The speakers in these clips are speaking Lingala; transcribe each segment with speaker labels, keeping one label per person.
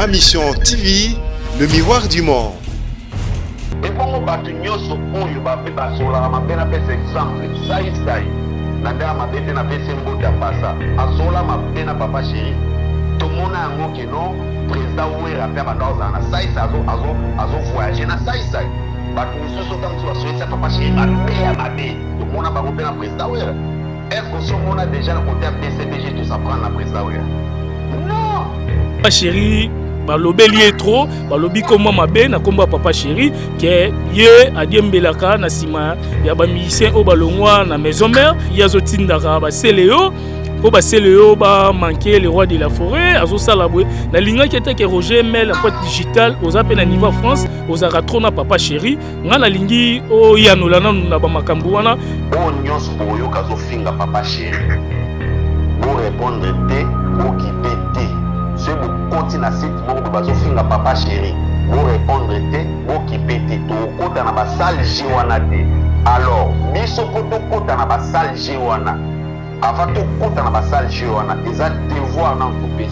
Speaker 1: Ma Mission TV, le miroir du monde.
Speaker 2: Et pour moi, je suis exemple. Ça y est. Nanda ma bête na bête sembo ta passa. Azola ma bête na papa chéri. Tout le monde a un mot que non. Président Oué rappelle à dans un saïs azo voyager na saïs. Bah nous sommes comme tu vas souhaiter papa chéri ma bête. Tout le monde a pas compris na président Oué. Est-ce que ce monde a déjà le côté BCBG tout ça prend na président Oué? Non.
Speaker 3: Papa chéri. Balobeli est trop, balobi comme ma belle na komba papa chéri que ye adiembelaka na sima ya ba musicien o balongwa na maison mère ya zotindaka ba seleo po ba seleo ba manquer le roi de la forêt azo salabwe na linga qui était que Roger Mel la pote digital aux appels à niveau France aux aratrona papa chéri nga na lingi o yanolana na ba makambu wana
Speaker 2: o nyos boyo kazo finga papa chéri pour répondre té ou qui pété. Si vous continuez à cette monde, vous allez papa chéri. Vous répondre, vous qui pétez tout, vous dans la salle Jiwana. Alors, biso koto kota na ba salle Jiwana. Avant to kota na ba salle Jiwana, ils ont devoir dans tout pays.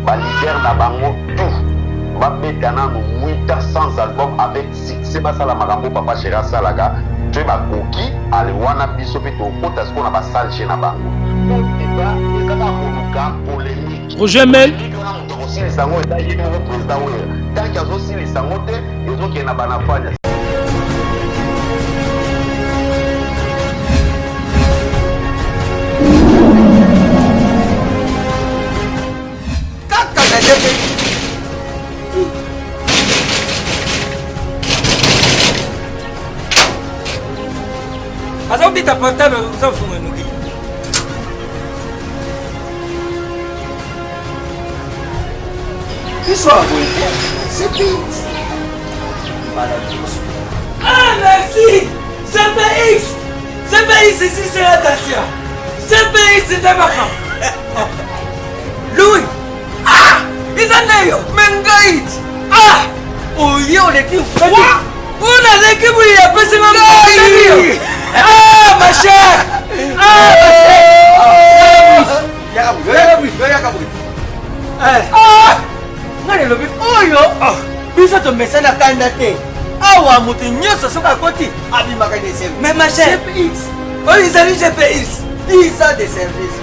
Speaker 2: Ba leader na bango tout. Ba betana no 800 albums avec succès ba sala makambo papa chéri salaga. Tu ba koki ale wana biso pe to kota ce qu'on a ba salle chez na bango. Tout débat, ils ont un polémique.
Speaker 3: Roger Mel
Speaker 2: les sango et d'ailleurs le président Oué. Tant qu'il y a aussi les sango, les autres qui n'ont pas d'affaires.
Speaker 4: Asa ubita portable usafunga nuki.
Speaker 2: C'est vite.
Speaker 4: Ah merci. CPX. CPX ici c'est la Tatia. CPX c'est Tabaka. Louis. Ah. Isaneyo. Mengaït. Ah. Oh yo l'équipe. On a l'équipe où il y a pas ce moment. Ah ma chère. Ah ma chère. Ah. Ngale lobi oyo biso to mesana kanda te awa mutu nyoso soka koti abimaka de service mais ma chère CPX oyo izali GPX 10 ans de service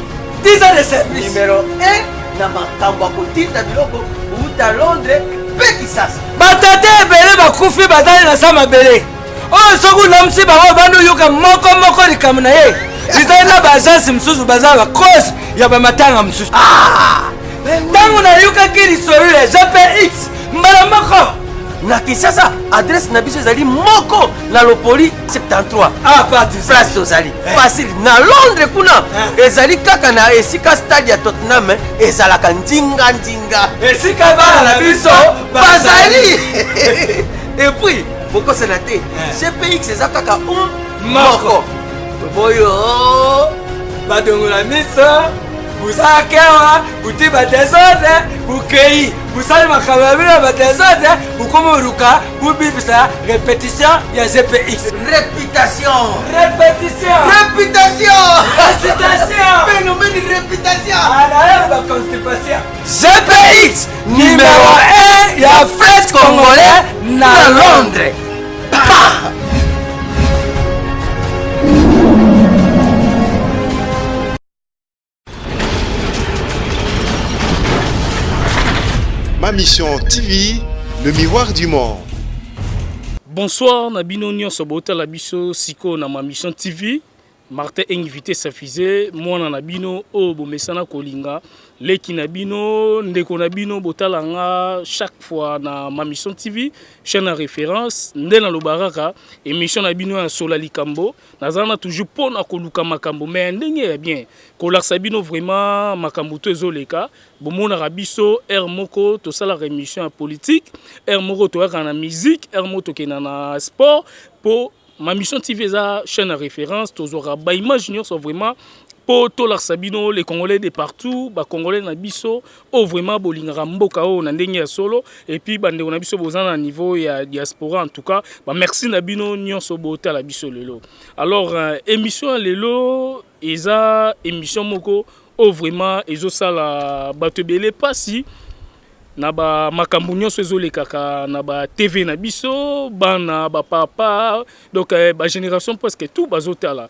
Speaker 4: 10 ans de service numéro 1 na makambo akotinda biloko uta Londres pe Kisasa batate ebele bakufi batali na sama bele oyo soki ulamisi bango bando yoka moko likambo na ye izali na baagence mosusu baza bacrosse ya bamatanga mosusu tango na yokaki lisolo ya GPX mbala moko na Kinshasa adresse na biso ezali moko na Lopoli 73 place tozali facile na Londres kuna ezali kaka na esika stade ya Tottenham ezalaka ndinga esika bana na biso bazali et puis bokosana te GPX eza kaka moko boyo badongola miso Busakewa, buti batezode, bukei, busali makamabila batezode, bukomoruka, bubibisa, répétition, ya GPX. Réputation. Phénomène de réputation. La constipation. GPX, numéro 1, ya fête congolais, na Londres.
Speaker 1: Ma Mission TV, le miroir du monde.
Speaker 3: Bonsoir, Nabino Nyonso Bota Labiso Siko na Ma Mission TV. Martin invité Safizé, moi Nabino o Bomesana Kolinga, Leki Nabino, Ndeko Nabino Botalanga chaque fois na Ma Mission TV, chaîne à référence, Ndena Lobaraka, émission Nabino en Solali Kambo, Nazana toujours pour na Koluka Makambo, mais ndenge bien, Kolar Sabino vraiment Makambo Tezoleka, Bomona Rabiso, Moko, to sala rémission politique, Moko to na musique, Moko to na sport, pour Ma Mission TV est la chaîne à référence. Tozora Baïma Junior sont vraiment pour tout leur Sabino, les Congolais de partout, les Congolais Nabiso, ou vraiment Bolingara Mbokao, Nandenge Solo, et puis Bande Nabiso Bozan à niveau et à diaspora en tout cas. Merci Nabino Nyon Sobote à la Biso Lelo. Alors, émission Lelo, émission Moko, ou vraiment, ça la Batebele pas si. na ba makambo nyonso ezolekaka na ba TV na biso bana ba papa donc ba génération presque tout bazotala.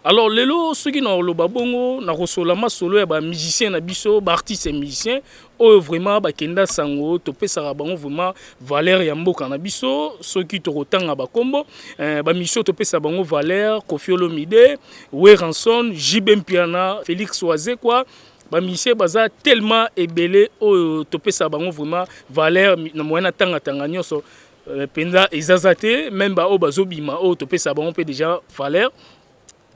Speaker 3: Alors lelo soki na loba bongo na kosola masolo ya ba musicien na biso ba artiste et musicien oyo vraiment ba kenda sango to pesa bango vraiment valeur ya mboka na biso soki to kotanga ba kombo ba mission to pesa bango valeur Koffi Olomide, Weranson, JB Mpiana, Félix Oise quoi. Ba mission baza tellement ebelé oyo to pesa bango vraiment valeur na moyena tanga nyonso penda ezazate même ba o bazobima o to pesa bango pe déjà valeur.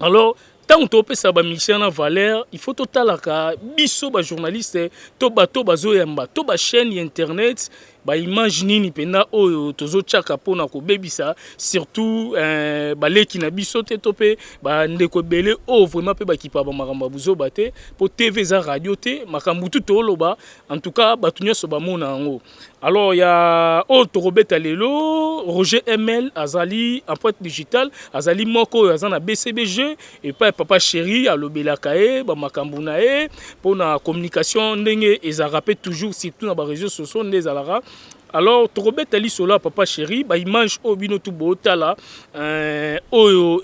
Speaker 3: Alors, tant que tu as une mission à valeur, il faut que biso ba journaliste, to bato bazo yamba, to ba chaîne internet, ba image nini penda o tozo chaka pona ko bebisa, surtout ba leki na biso te topé, ba ndeko belé o vraiment pe ba kipa ba maramba buzo baté, pour TV za radio te, makambu tout loba, en tout cas ba tunyo so ba mona ngo. Alors il y a autre Robert Alelo, Roger ML, Azali, empreinte digitale, Azali Moko, Azana BCBG, et pas Papa Chéri, Alobela Kae, Bamakambunae, pour la communication, ndenge, et ça rappelle toujours, surtout dans les réseaux sociaux, des alara. Alors, Robert Ali Sola, Papa Chéri, bah, image au bino tout beau, tala,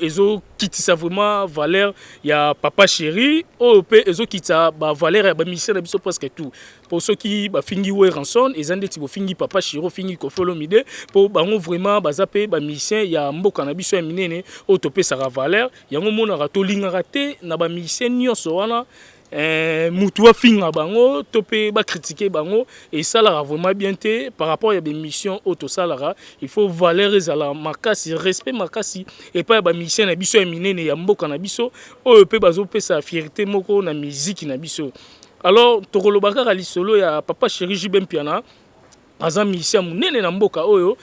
Speaker 3: ezo kitisa vraiment valeur, il y a Papa Chéri, ezo kitisa valeur, bah, mission d'habitude presque tout. Pour ceux qui bah fingi Weranson, ils ont des types fingi Papa Chéri, fingi Koffi Olomide, pour bah on vraiment bah zapé bah mission, il y a mboka na biso minene, topé sa valeur, il y a un moment rato lingarate, na bah mission nyonso wana. Moutoua finga bango topé ba critiquer bango et ça la vraiment bien té par rapport à des missions auto salara il faut valoriser la makasi respect makasi et pas ba mission na biso minene ya mboka na biso o pe bazo pesa fierté moko na musique na biso. Alors tokolobaka lisolo ya Papa Chéri JB Mpiana aza mission munene na mboka oyo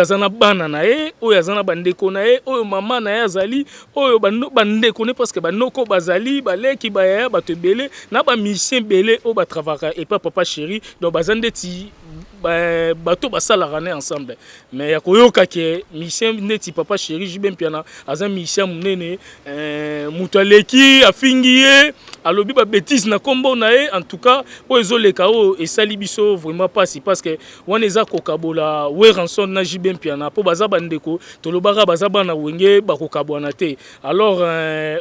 Speaker 3: azana bana na ye oyo azana bandeko na ye oyo mama na ye azali oyo bandeko ne parce que banoko bazali baleki baya bato ebele na ba mission belé o ba travailler et pas Papa Chéri donc bazande ti bato basalaka ne ensemble mais ya koyoka ke mission neti Papa Chéri JB Mpiana aza mission munene muto aleki afingi ye alobi ba bêtise na kombo na ye en tout cas o ezoleka o esali biso vraiment pas parce que wana eza kokabola Weranson na JB Mpiana po baza bandeko tolobaka baza bana wenge bakokabwana te alors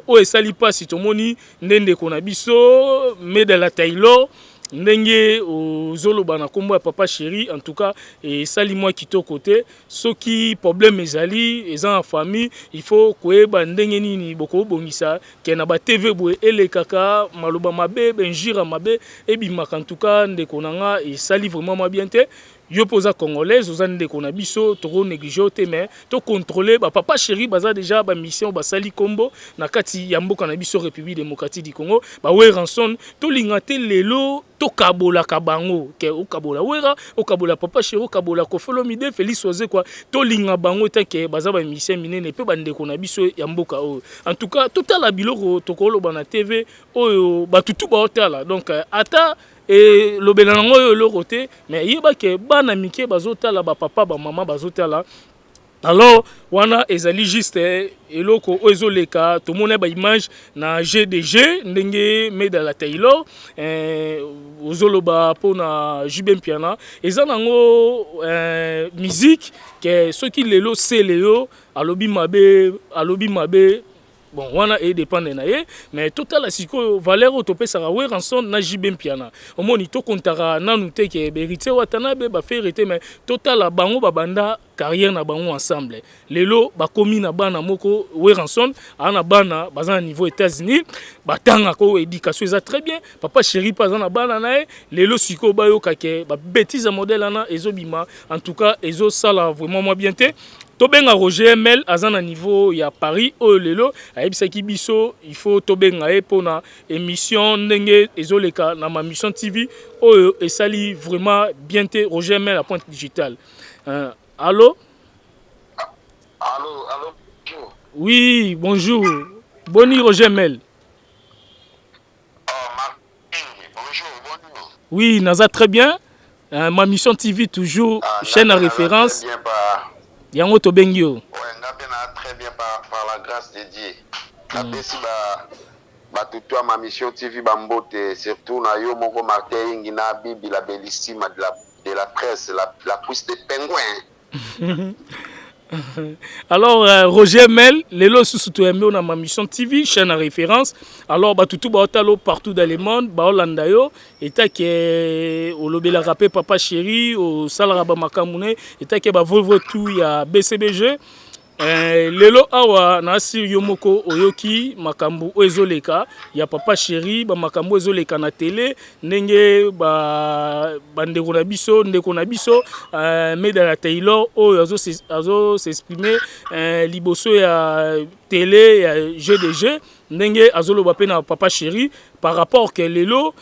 Speaker 3: o esali pasi tomoni ndeko na biso Medela Taylor ndenge ozoloba na kombo ya Papa Chéri en tout cas et sali moi kitoko te soki problème ezali eza en famille il faut koyeba ndenge nini boko bongisa ke na ba TV boye elekaka maloba mabe benjira mabe ebimaka en tout cas ndeko nanga et sali vraiment bien te yo posa congolaise aux années qu'on a biso trop négligé te mais to contrôler ba Papa Chéri baza déjà ba mission ba sali combo na kati ya mboka na biso République démocratique du Congo ba Weranson to lingate lelo to kabola kabango ke o kabola wera o kabola Papa Chéri o kabola Koffi Olomide Félix Oise quoi to linga bango te ke baza ba mission minene pe ba ndeko na biso ya mboka o en tout cas total la biloko to koloba na TV oyo ba tutu ba hotela donc ata et le belango yo le côté mais yeba ke bana mike bazotala ba papa ba maman bazotala alors wana ezali juste eloko ezoleka to mona ba image na GDG ndenge Medela Taylor ozoloba pona JB Mpiana ezanango musique ke soki lelo seleo alobi mabe bon wana e dépendre na ye mais total la siko valeur topé sara Weranson na JB Mpiana omoni to kontara nanu te ke berité watanabe ba ferité mais total la bango babanda carrière na bango ensemble lelo ba komi na bana moko Weranson ana bana baza niveau États-Unis batanga ko éducation ça très bien Papa Chéri pas na bana na lelo siko bayoka ke ba bêtise modèle na ezobima en tout cas ezo sala vraiment moi bien te Tobenga Roger ML azana niveau ya Paris o lelo ayebisaki biso il faut tobenga e pona émission ndenge ezoleka na ma mission TV o esali vraiment bien te Roger ML à Pointe Digitale. Allô?
Speaker 2: Allô?
Speaker 3: Oui, bonjour. Boni Roger ML.
Speaker 2: Bonjour, bonjour.
Speaker 3: Oui, naza très bien. Ma mission TV toujours chaîne à référence.
Speaker 2: Très bien par
Speaker 3: Yango Tobengio.
Speaker 2: ouais, très bien par la grâce de Dieu. Merci tout ma mission TV bambote surtout na yo moko Martin Ingina Bibi la bellissima de la la presse, la pousse des pingouins.
Speaker 3: Alors, Roger Mel, lelo susutu aimé on a ma mission TV, chaîne à référence. Alors, bah tout baotalo partout dans le monde, bah Holandayo, et ta que au lobby la rappé papa chéri, au salaraba makamune, et ta que bah volvo tout ya BCBG. Lelo awa na sir yomoko oyoki makambu ezoleka ya papa chéri ba makambu ezoleka na télé ndenge ba ndeko na biso Medala Taylor oyo azo s'exprimer liboso ya télé ya jeu de jeu ndenge azoloba pe na papa chéri par rapport que lelo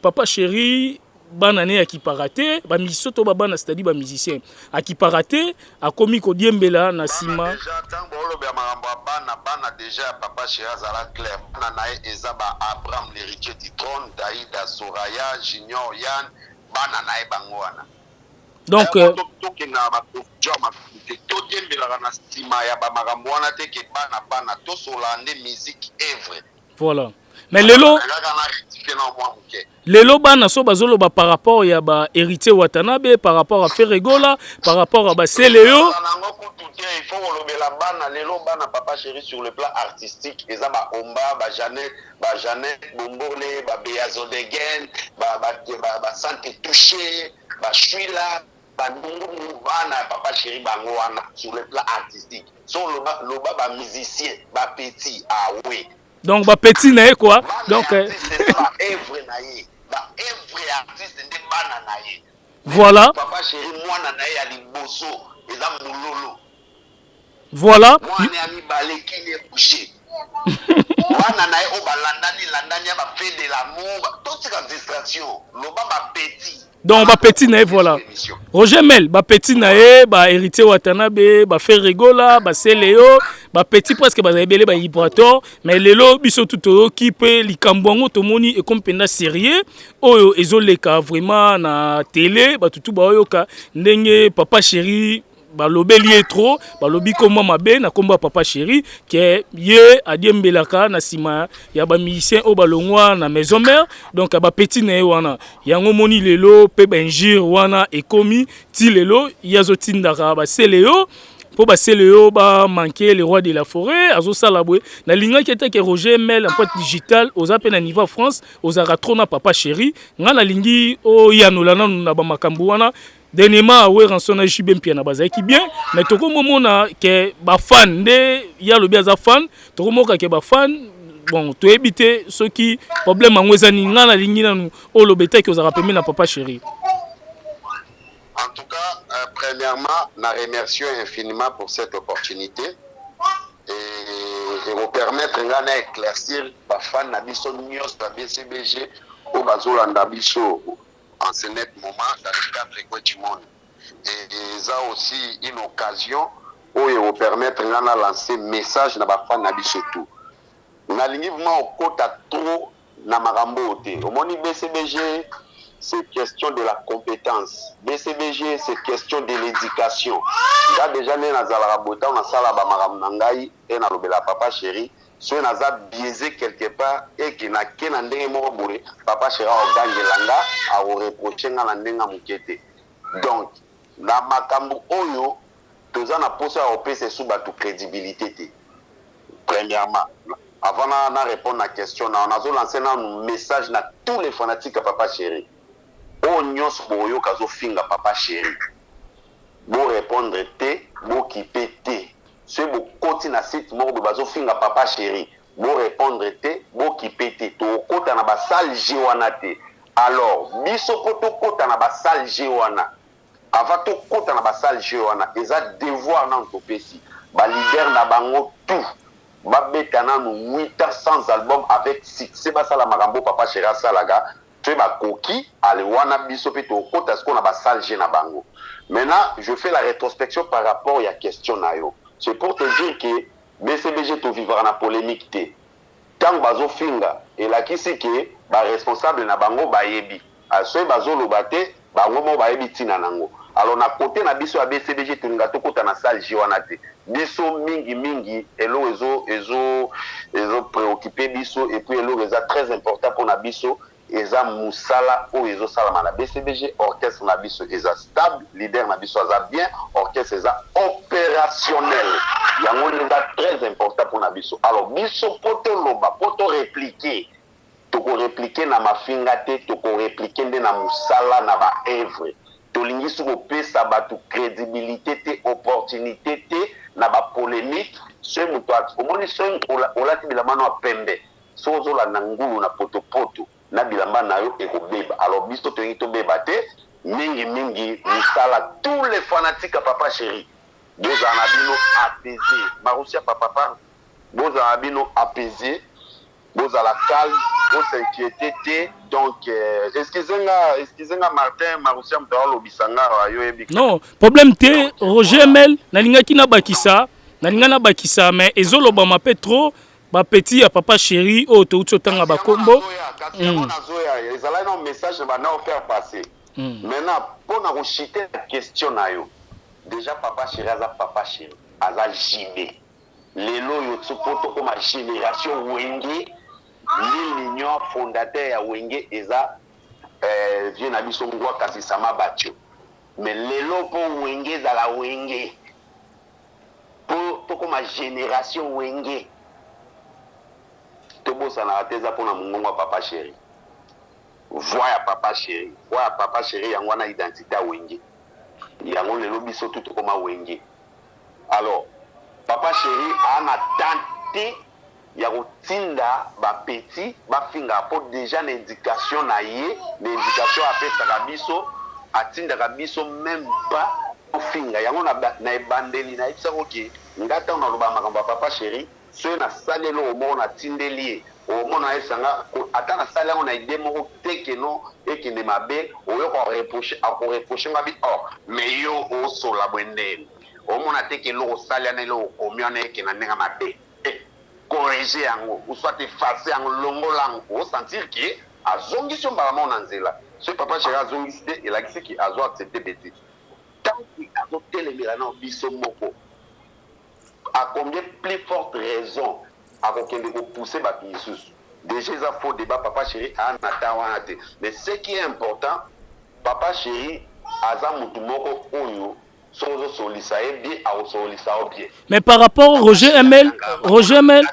Speaker 3: papa chéri banane ya kiparate ba misoto ba bana c'est-à-dire ba musicien a kiparate a komi ko diembela na sima
Speaker 2: déjà tant bolo be makambo bana déjà papa chéri azala clair bana nae eza ba Abraham l'héritier du trône Daïda Soraya Junior Yann bana nae bango wana
Speaker 3: donc
Speaker 2: tokena ba joma to diembela na sima ya ba makambo wana te ke bana to solande musique œuvre
Speaker 3: voilà mais lelo bana so bazoloba par rapport ya ba héritier Watanabe par rapport à Ferregola par rapport à ba Seleo
Speaker 2: il faut lobela bana lelo bana papa chéri sur le plan artistique eza ba Omba ba Janet Bombole ba Beazo Degen ba Santé Touché ba Shuila ba Ndungu bana papa chéri bango wana sur le plan artistique so loba ba musicien ba petit ah oui.
Speaker 3: Donc ba petit nae quoi donc voilà
Speaker 2: papa chéri mwana nae ya liboso eza mulolo
Speaker 3: voilà
Speaker 2: mwana ya mibale kini ebouché mwana nae o balandani ya ba fait de l'amour totika distraction loba ba petit
Speaker 3: donc ba petit nae voilà Roger Mel ba petit nae ba héritier Watanabe ba Ferregola ba Seleo ba petit presque ba ebele ba Ibrator mais lelo biso tuto ki pe likambwango tomoni e kompenda sérieux oyo ezoleka vraiment na télé ba tutu ba oyoka ndenge papa chéri balobeli trop balobi comment mabe na komba papa chéri que ye adiembelaka na sima ya ba musicien o balongwa na maison mère donc ba petit na wana yango moni lelo pe benjir wana ekomi ti lelo yazo tindaka ba Seleo po ba Seleo ba manquer le roi de la forêt azo salabwe na linga qui était que Roger Mel en pote digital aux appels à niveau France aux aratrona papa chéri ngana lingi o yanolana na ba makambu wana dernièrement ouais rançon je bien bien na bazaki bien mais toko momona que ba fan de ya lobi aza fan toko moka ke ba fan bon to éviter ce qui problème ngweza ni ngana lingi nanu o lobeta que ozara pemé na papa chéri.
Speaker 2: En tout cas, premièrement, nous remercions infiniment pour cette opportunité et vous permettre d'éclaircir les fans de la BCBG au Bazolanda Bisso en ce net moment dans le cadre du monde. Et ça aussi une occasion où vous permettre de lancer un message à les fans de Bisso tout. Nous avons vraiment au côté trop na marambo te. Au monde BCBG, c'est question de la compétence. BCBG, c'est question de l'éducation. Là, déjà, nous avons dit que nous avons papa chéri. Si nous avons biaisé quelque part et que nous avons papa chéri a gagné a reproché donc, na makambo oyo, nous avons posé à opérer sous la crédibilité. Premièrement, avant de répondre à la question, nous avons lancé un message à tous les fanatiques à papa chéri. O nyos boyo kazo finga papa chéri. Bo répondre te, bo kipe te. Ce bo koti na site mort de bazo finga papa chéri. Bo répondre te, bo kipe te. To kota na basal jiwana te. Alors, biso koto kota na basal jiwana. Avant to kota na basal jiwana, eza devoir na ntopesi. Ba leader na bango tout. Ba betana nu 800 albums avec succès ba sala makambo papa chéri salaga. Tu es coquille, allez, wana biso pe to kota ce qu'on a basal na bango. Maintenant, je fais la rétrospection par rapport à la question nayo. C'est pour te dire que BCBG to vivra na polémique te. Tant bazo finga et la qui c'est que ba responsable na bango ba yebi. A ce bazo lobate bango mo ba yebi tina nango. Alors na côté na biso a BCBG to ngato kota na salle wana te. Biso mingi elo ezo préoccupé biso et puis elo est très important pour na biso. eza musala oyo ezosalama na BCBG. Orchestre na biso eza stable, leader na biso aza bien, orchestre eza opérationnel. Yango eza très important pour na biso. Alors biso poto loba, poto répliquer, toko répliquer na mafinga te, toko répliquer nde na musala na ba œuvre. Tolingi su kopesa bato crédibilité te, opportunité te na ba polémique. Ce muto omoni so olati bilamba no pembe. So ozola na ngulu na poto na bilamba na yo ekobeba. Alors biso tolingi to beba te, mingi musala tous les fanatiques à Papa Chéri. Boza na bino apaisé. Marousia papa boza na bino apaisé. Boza la calme, vous s'inquiétez te. Donc excusez-moi Martin, Marousia mtao lobisanga yo ebika.
Speaker 3: Non, problème te Roger Mel nalingaki na bakisa, na bakisa mais ezoloba mape trop ba petit à Papa Chéri o to utotanga bakombo.
Speaker 2: Ezala un message ba na faire passer. Maintenant pour na rejeter la question na yo. Déjà Papa Chéri aza Papa Chéri, aza JB. Lelo yo tsupoto comme génération Wenge, l'union fondateur ya Wenge eza vieux na biso ngwa kasi sama batio. Mais lelo po Wenge za la Wenge. Pour comme génération Wenge. Tobosa na ateza pona mungongo Papa Chéri. Voya Papa Chéri, voya Papa Chéri yango na identité ya Wenge. Yango lelo biso tout comme Wenge. Alors Papa Chéri a tenté ya kotinda ba petit ba finga po déjà l'éducation na ye, l'éducation a fait sa biso atinda biso même pas au finga yango na ebandeli na isa OK ngata na loba makambo Papa Chéri so na salelo o mona tindeli o mona esanga ata na sala on a idée moko teke no ekende mabe o yo ko reprocher ngabi mais yo o sola bwendeli o mona teke lo sala na lo komiona ekena nenga mabe corriger yango ou soit effacer yango longolango o sentir que azongisi mbala na nzela ce Papa Chéri azongisi te elakisi ki azo accepter petit tant que azo telemela na biso moko à combien plus forte raison à kokende ko pousser ba bisus déjà ça faut débat Papa Chéri a natawana te mais ce qui est important Papa Chéri aza mutu moko oyo sozo solisa bien a solisa bien.
Speaker 3: Mais par rapport au Roger Mel
Speaker 2: Roger anga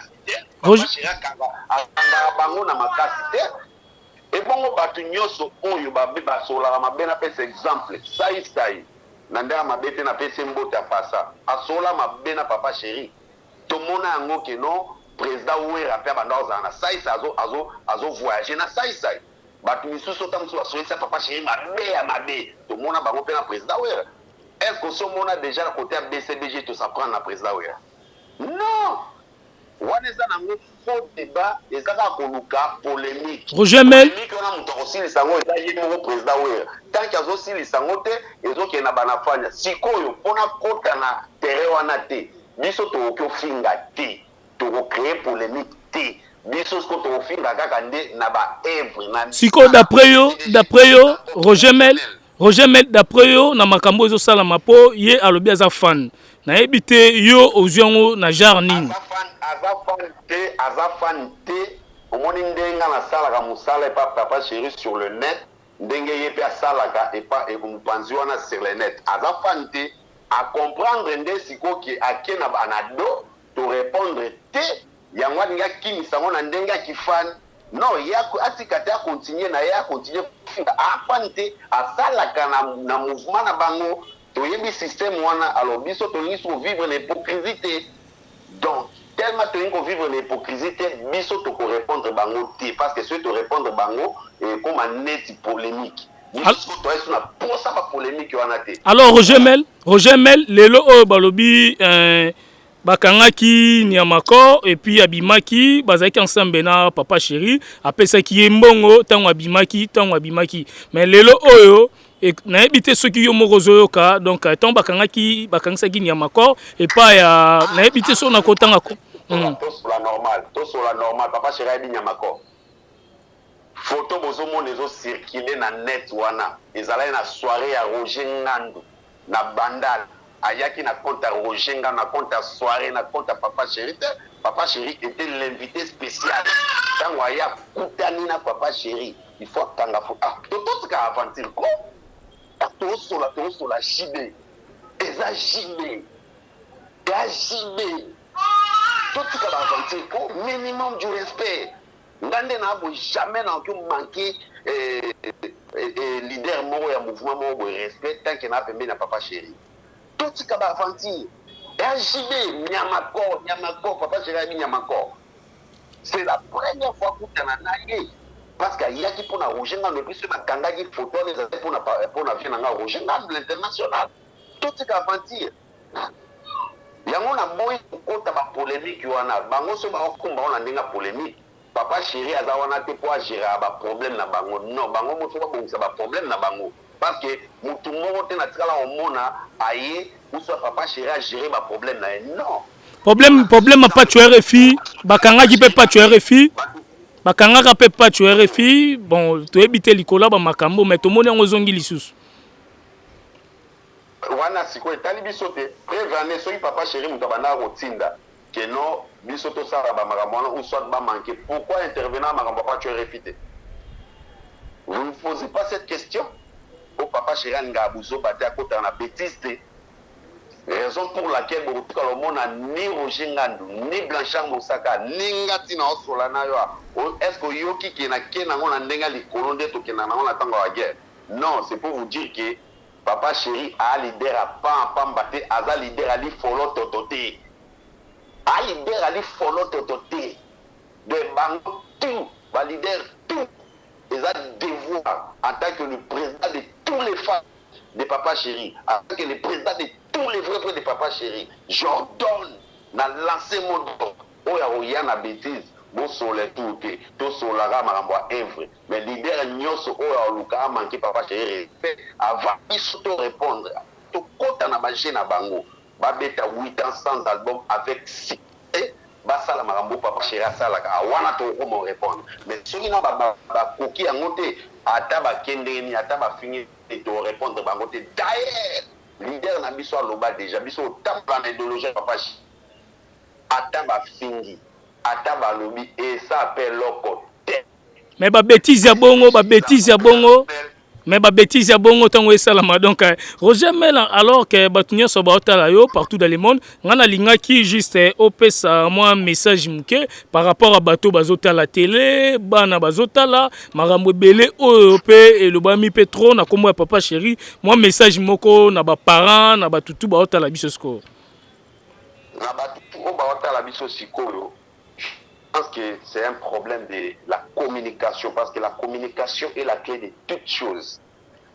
Speaker 2: bango na makasi te et bongo batu nyoso oyo babe basola mabena pesa exemple sai nanda mabete na pesa mbota pasa asola mabena Papa Chéri to mona yango ke no président Ouera pe bandoza na sai azo voyager na sai batu misusu tamso asolisa Papa Chéri mabe to mona bango pe na président Ouera. Est-ce que ce monde a déjà côté BCBG tout ça prend la président Ouera? Non. On est dans un faux débat et ça va colocar polémique.
Speaker 3: Roger Mel
Speaker 2: on a monté aussi les sango et il y a président Ouera. Tant qu'il y a aussi les sangote et donc il y a banafanya. Si koyo on a côté na terre wana te. Biso to ko finga te. To créer polémique te. Biso ko to finga kaka nde na ba œuvre na.
Speaker 3: Siko d'après yo Roger Mel d'après yo na makambo ezo sala mapo ye alobi aza fan na ebité yo ozyango na jarnine
Speaker 2: aza fan te omoni ndenga na sala ka musala pa Papa Chéri sur le net ndenge ye pe sala ka et pas et mupanzi wana sur le net aza fan te à comprendre nde siko ki akena banado to répondre te yango nga kimisa ngona ndenga ki fan. Non, il y a à continuer, à fanter, à salaka na mouvement na bango, to yebi système wana, alors biso to niso vivre l'hypocrisie. Donc, tellement to niso vivre l'hypocrisie, biso to ko répondre bango te, parce que ceux to répondre bango et comme un net polémique. Biso to est na pour ça pas polémique wana te.
Speaker 3: Alors Roger Mel lelo o balobi bakangaki Niamako et puis abimaki bazaki ensemble na Papa Chéri apesaki yembongo tango abimaki mais lelo oyo na ebité soki yo moko zoyoka donc tant bakangaki Niamako et pas ya na ebité so na kotanga ko
Speaker 2: to sur la normal Papa Chéri abi Niamako photo bozo mo nezo circuler na net wana ezala na soirée ya Roger Ngandu na Bandal ayaki na compte à Rogenga, na compte à soirée, na compte à Papa Chéri. Papa Chéri était l'invité spécial. Quand on a Koutani na Papa Chéri, il faut tanga fo ah tout ka aventure ko tout sur la JB eza JB ya JB tout ka aventure ko minimum du respect ngande na bo jamais na ko manquer leader moko ya mouvement moko bo respect tant que na pembe na papa chéri tout ka aventure ya JB nyamako papa chéri nyamako c'est la première fois que tu as eu parce qu'il y a qui pour la rouge dans le plus de kanga qui photo les pour la vie dans la rouge dans l'international tout ce qu'a mentir il y a un boy pour ta polémique y en a bango so ba komba on a ndinga polémique papa chéri azawana te pour gérer ba problème na bango non bango mo so ba bongisa ba problème na bango parce que mutu moko te na tikala omona aye ou soit papa chéri a gérer ba problème na non
Speaker 3: problème pas tu RFI bakanga qui peut pas tu RFI bakanga peut pas tu RFI bon to ebité likola ba makambo mais to moni ngozongi lisusu
Speaker 2: wana siko etali biso te prévane soki papa chéri mutu bana rotinda que non biso to sala ba makambo ou soit ba manquer pourquoi intervenant makambo pas tu RFI te vous ne posez pas cette question au papa chéri nga buzo baté à côté na bêtise te raison pour laquelle beaucoup de monde a ni Roger Ngandu ni Blanchard Moussaka ni ngati na osolana yo est-ce que yoki qui na kena ngona ndenga likolo nde to kena ngona tanga wa guerre non c'est pour vous dire que papa chéri a leader a pas pambaté aza leader ali follow tototé a leader ali follow tototé de bango tout ba leader tout ils ont devoir en tant que le président de tous les femmes de papa chéri en tant que le président de tous les vrais de papa chéri j'ordonne na lancer mon dos oya oya na bêtise bon soleil tout to solara marambo œuvre mais leader nyoso oya luka manquer papa chéri respect avant biso to répondre to kota na bagé na bango ba beta 8 ans sans album avec succès ba sala marambo papa chéri sala ka wana to ko mo répondre mais soki na ba koki yangote ata ba kendeni ata ba finir to répondre bango te d'ailleurs leader na biso aloba déjà biso tamba na idéologie papa ata ba fingi ata ba lobi et ça appelle loko
Speaker 3: mais ba bêtise ya bongo mais ba bêtise ya bongo tango esalama donc Roger Mel alors que batunya so ba otala yo partout dans le monde ngana linga qui juste opesa moi message muke par rapport à bateau bazota la télé bana bazotala marambo belé ope et le bami petro na kombo papa chéri moi message moko na ba parents na batutu ba otala biso score
Speaker 2: na batutu o ba otala biso sikoyo. Je pense que c'est un problème de la communication, parce que la communication est la clé de toutes choses.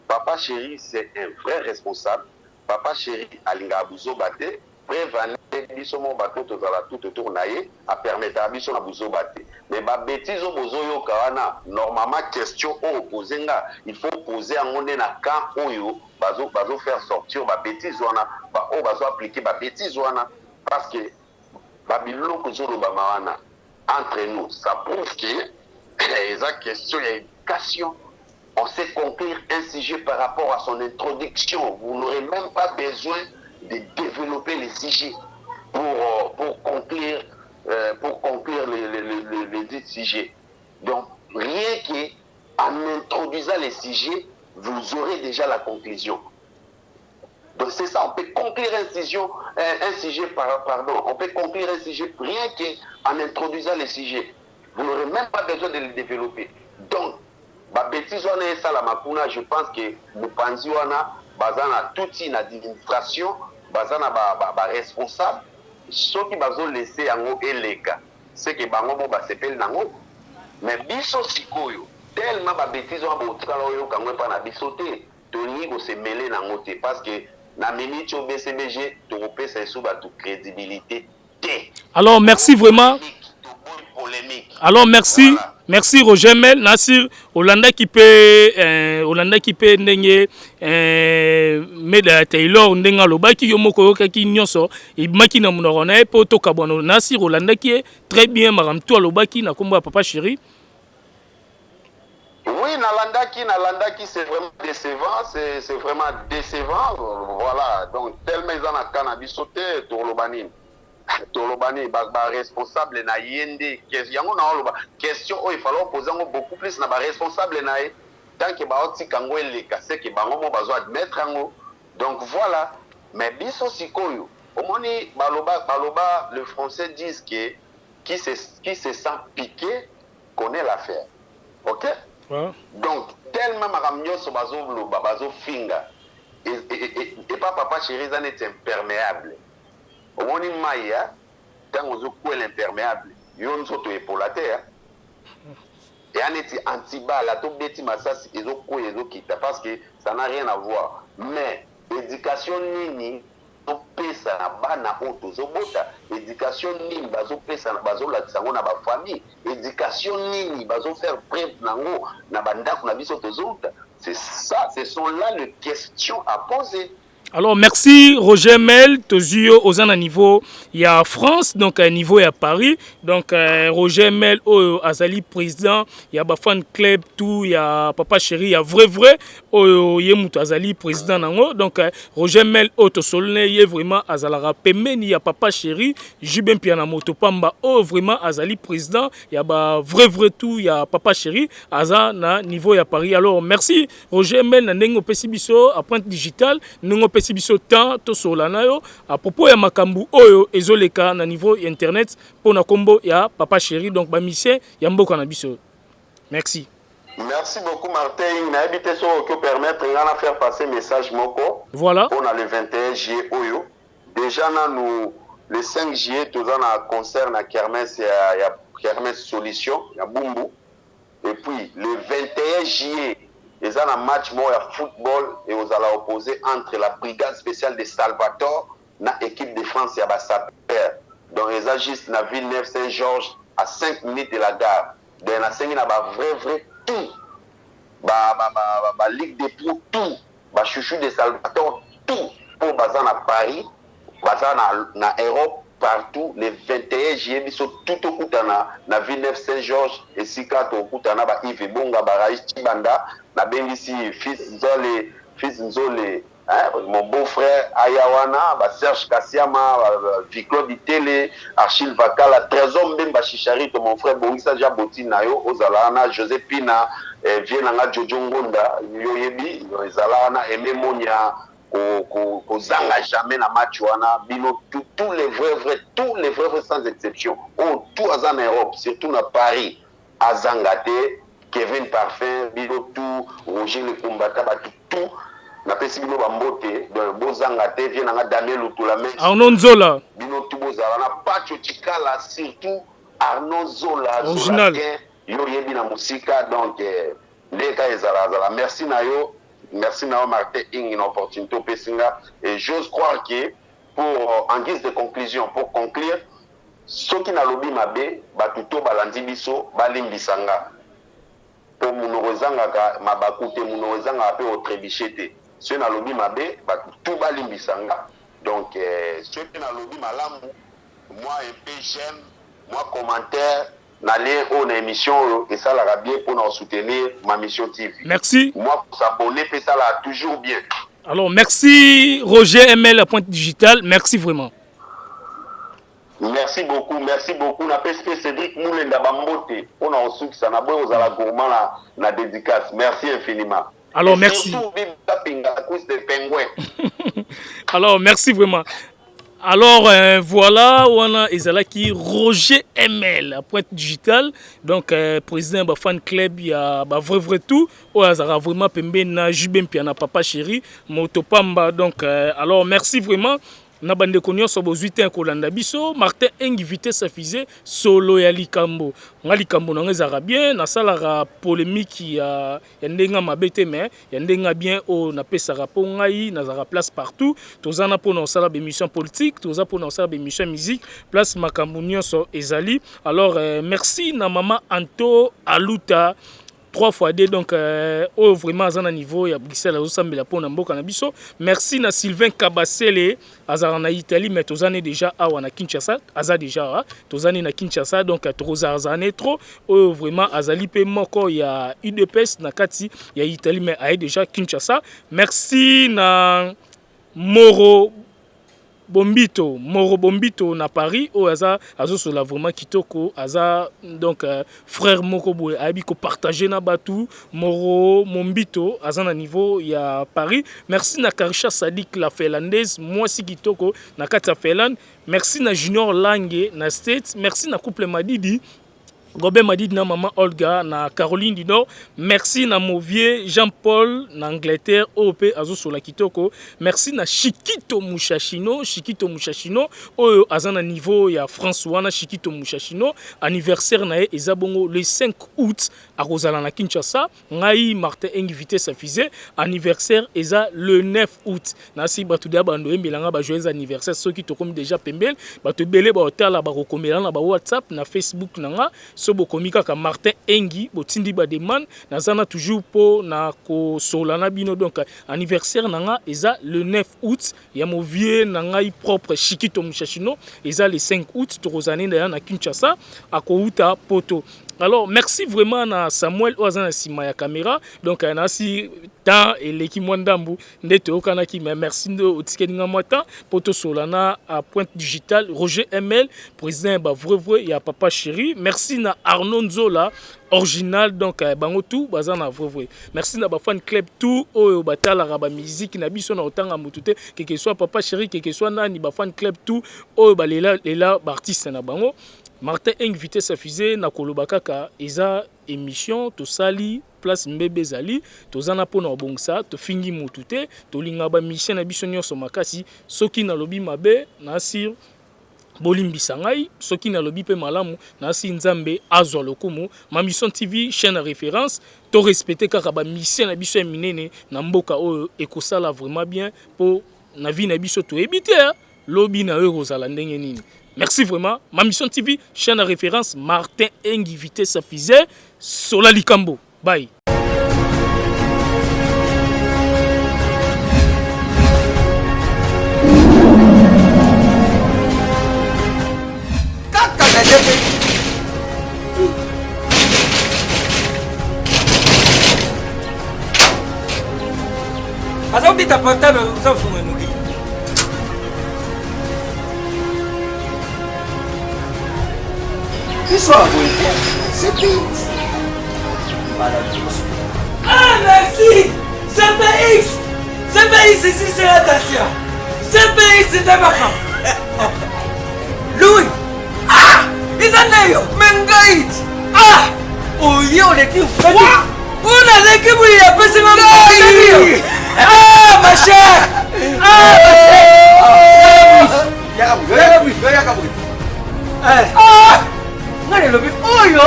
Speaker 2: Papa chéri, c'est un vrai responsable. Papa chéri, alinga abuzo bate, prévane biso mon bateau tozala tout autour naie, a permettre à biso na buzo bate. Mais ba bêtise au bozo yo kawana, normalement question au poser nga, il faut poser en monde na camp oyo, bazo faire sortir ba bêtise wana, ba o bazo appliquer ba bêtise wana, parce que ba biloko zolo ba mawana. Entre nous, ça prouve que les questions d'éducation, on sait conclure un sujet par rapport à son introduction. Vous n'aurez même pas besoin de développer les sujets pour conclure les sujets. Donc, rien qu'en introduisant les sujets, vous aurez déjà la conclusion. Donc c'est ça, on peut conclure un sujet, on peut conclure un sujet rien qu'en introduisant les sujets. Vous n'aurez même pas besoin de le développer. Donc, la bêtise et ça la makuna, je pense que nous pensons bazana toute une administration, bazana ba responsable, ceux qui bazon laisser en haut et les gars, c'est que bango ba s'appelle nango. Mais biso sikoyo, tellement ba bêtise on ba otukala oyo kangwe pa na bisoté, toni go se mêler nango te parce que na minute au BCBG, tu repères sous la crédibilité.
Speaker 3: Alors merci vraiment. Alors merci, voilà. Merci Roger Mel, Nassir, Hollanda qui peut n'engue Meda Taylor n'enga loba qui yomoko qui nyonso et maki na munorona et poto kabono Nassir Hollanda qui est très bien maram toi loba qui na komba papa chéri.
Speaker 2: Oui, Nalandaki, c'est vraiment décevant, c'est vraiment décevant, voilà, donc tellement ils en ont cannabis sauté, Tourlobanine. tolobani ba responsable na yende yango na oloba question il fallait poser beaucoup plus na ba responsable na ye tant que ba otika ngo eleka c'est que bango mo bazo admettre ngo donc voilà mais biso sikoyo omoni baloba le français disent que qui se sent piqué connaît l'affaire. OK? Ouais. Donc tellement makam nyonso bazo finga et pas papa chéri ça n'est imperméable. Omoni maya tant ozo ko l'imperméable yon soto epolate et en est anti-bal la top beti masasi ezo ko ezo kita parce que ça n'a rien à voir mais éducation nini pesa na bana oto zobota éducation nini bazo pesa na bazo lakisa ngo na ba famille éducation nini bazo faire preuve nango na bandako na biso tozota c'est ça ce sont là les questions à poser.
Speaker 3: Alors merci Roger Mel, tozio aux un niveau il y a France donc un niveau il y a Paris donc Roger Mel au azali président il y a ba fan club tout il y a papa chéri il y a vrai au yemuto azali président nango donc Roger Mel au to solne il vraiment azalara pemeni il y a papa chéri Jubem piana moto pamba au vraiment azali président il y a ba vrai tout il y a papa chéri aza na niveau il y a Paris. Alors merci Roger Mel na ndengo pesibiso à Pointe Digital ndengo biso temps to solana yo à propos ya makambu oyo ezoleka na niveau internet pour na kombo ya papa chéri donc ba mission ya mboka na biso. Merci
Speaker 2: beaucoup Martin na habité so que permettre ngana faire passer message moko
Speaker 3: voilà
Speaker 2: on a le 21 juillet oyo déjà na nous le 5 juillet toza na concert na kermesse ya kermesse solution ya Bumbu et puis le 21 juillet ils ont un match moi à football et aux allons opposer entre la brigade spéciale de Salvatore et l'équipe de France et Abassaper. Donc ils agissent dans la ville Villeneuve Saint-Georges à 5 minutes de la gare. Donc ils ont vrai tout. Ligue des Pros tout. Chouchou de Salvatore tout. Pour bazar à Paris, bazar na Europe partout les 21 juillet biso tout au kutana na Villeneuve Saint-Georges et sikato kutana ba Yves Bonga ba Raïs Chibanda na bengisi fils Nzole mon beau-frère Ayawana ba Serge Kassiama Viclo Ditele Achille Vakala Trésor Mbemba Chicharito mon frère Bongisa Jaboti nayo ozalana José Pina Vienanga Jojo Ngonda yoyebi ozalana Aimé Monia kozanga jamais na match wana bino tous les vrais sans exception tout azan en Europe surtout na Paris azangate Kevin Parfum bino tout Roger le combattant ba tout na pesi bino bambote donc bozangate vient na Daniel Lutula même
Speaker 3: Arnaud Zola
Speaker 2: bino tout bozala na Pacho Chikala surtout Arnaud Zola
Speaker 3: original
Speaker 2: yo yebi na musika donc ndeka ezala merci na yo. Merci Nao Martin une opportunité au Pessinga et j'ose croire que pour en guise de conclusion pour conclure ceux qui n'a lobby mabe batuto balandi biso balimbisanga pour munozanga ka mabakute munozanga pe au trébichete ceux n'a lobby mabe batuto balimbisanga donc ceux qui n'a lobby malamu moi un peu j'aime moi commentaire n'aller aux émissions et ça la bien pour nous soutenir ma mission TV.
Speaker 3: Merci.
Speaker 2: Moi pour s'abonner et ça là toujours bien.
Speaker 3: Alors merci Roger ML à Pointe Digital, merci vraiment.
Speaker 2: Merci beaucoup. Na PSP Cédric Moulenda Bambote on a reçu que ça n'a pas aux la gourmand la dédicace. Merci infiniment.
Speaker 3: Alors merci. Alors merci vraiment. Alors voilà, on a Ezalaki Roger ML à Pointe Digital, donc président de fan club, il y a vrai tout, on a vraiment pembe na Jubem piana papa chéri, motopamba donc alors merci vraiment. Na bande konyo so bozuite kolanda biso Martin invité sa fusée solo ya likambo ngali kambo na ngeza bien na sala polémique ya ndenga mabete mais ya ndenga bien o na pesa rapo ngai na za place partout tozana pour na sala émission politique toza pour na sala émission musique place makambo nyonso ezali. Alors merci na maman Anto Aluta 3x2 donc vraiment à un niveau il y a Bruxelles à pour mboka na biso. Merci na Sylvain Kabasele azara na Italie mais tozane déjà à na Kinshasa aza déjà tozane na Kinshasa donc tozazane trop vraiment azali pe moko ya UDPS na kati ya Italie mais a déjà Kinshasa. Merci na Moro Bombito, Moro Bombito na Paris, o aza azosola vraiment kitoko, aza donc frère moko boye abi ko partager na batu, Moro Mombito aza na niveau ya Paris. Merci na Karisha Sadik la Finlandaise, moi si kitoko na kata Finlande. Merci na Junior Lange na States, merci na couple Madidi. Gobé Madidi na maman Olga na Caroline du Nord. Merci na Movier Jean-Paul na Angleterre OP azo sola kitoko. Merci na Shikito Mushashino oyo azana niveau ya François na Shikito Mushashino. Anniversaire na ezabongo le 5 août à Rosala na Kinshasa. Ngai Martin invité sa fille anniversaire eza le 9 août. Na si batu dia bando embelanga ba joyeux anniversaire ceux qui tokomi déjà pembel batu belé ba hôtel ba rekomela na ba WhatsApp na Facebook nanga. Sobo komika ka Martin Engi botindi ba demande nazana toujours po na ko solana bino donc anniversaire nanga eza le 9 août ya movie nanga propre Shikito Mushashino eza le 5 août to rozane na Kinshasa akouta poto. Alors merci vraiment na Samuel Oazana sima ya caméra donc nasi temps et l'équipe Mwandambu ndeto okanaki mais merci ndo otikeninga mota poto solana à Pointe Digitale Roger ML président ba vrai ya papa chéri. Merci na Arnaud Nzola original donc bango tout bazana vrai. Merci na ba fan club tout oyo batala ba musique na biso na otanga mutute que soit papa chéri que soit nani ba fan club tout oyo balela ba artiste na bango. Martin invité sa fusée na kolobakaka eza émission to sali place mbebe zali to zana pona obongsa to fingi mutute to linga ba mission na biso nyonso makasi soki na lobi mabe na sir bolimbisa ngai soki na lobi pe malamu na si nzambe azwa lokumu. Ma mission TV chaîne à référence to respecter kaka ba mission na biso minene na mboka oyo ekosala vraiment bien pour na vie na biso to ebite lobi na yo kozala ndenge nini. Merci vraiment. Ma mission TV, chaîne à référence, Martin Engi Vité Safizé, Sola Likambo. Bye.
Speaker 4: Ah merci CPX CPX ici c'est la Dacia CPX c'est un machin Louis ah ils en ont Mengaït ah oh yo les types on a l'équipe où il y a pas ce moment ah ma chère ah ah ngale lobi oyo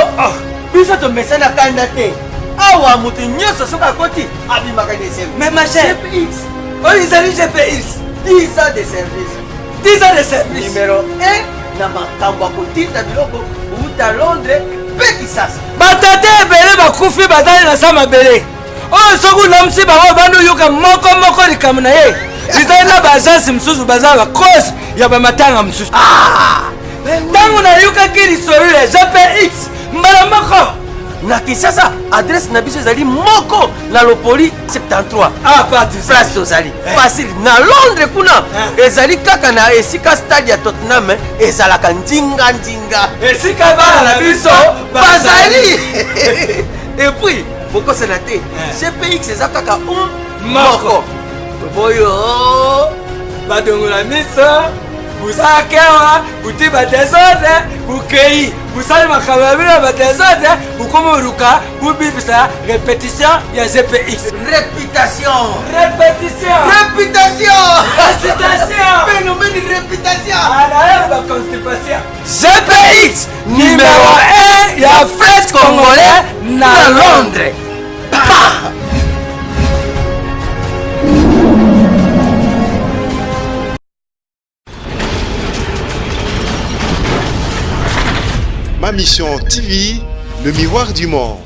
Speaker 4: biso to mesana kanda te awa mutu nyoso soka koti abimaka de service mais ma chère GPX oyo izali GPX 10 ans de service 10 ans de service numéro 1 na makambo akotinda biloko uta Londres pe Kisasa batate ebele bakufi bazali na sa mabele oyo soki unamsi bango bando yoka moko likamu na ye izali na baagence mosusu bazala cause ya bamatanga mosusu ntango nayokaki lisolo ya GPX mbala moko na Kinshasa adresse na biso ezali moko na Lopoli 73 place tozali facile na Londres kuna ezali kaka na esika stade ya Tottenham ezalaka ndinga esika bana na biso bazali et puis bokosela te GPX eza kaka moko toboyo badongola miso buzakewa buti batezode bukei busali makamabila batezode bukomoruka bubibisa répétition ya GPX réputation phénomène réputation alors ba constipation GPX numéro 1 ya fête congolais na Londres
Speaker 1: Ma mission TV, le miroir du monde.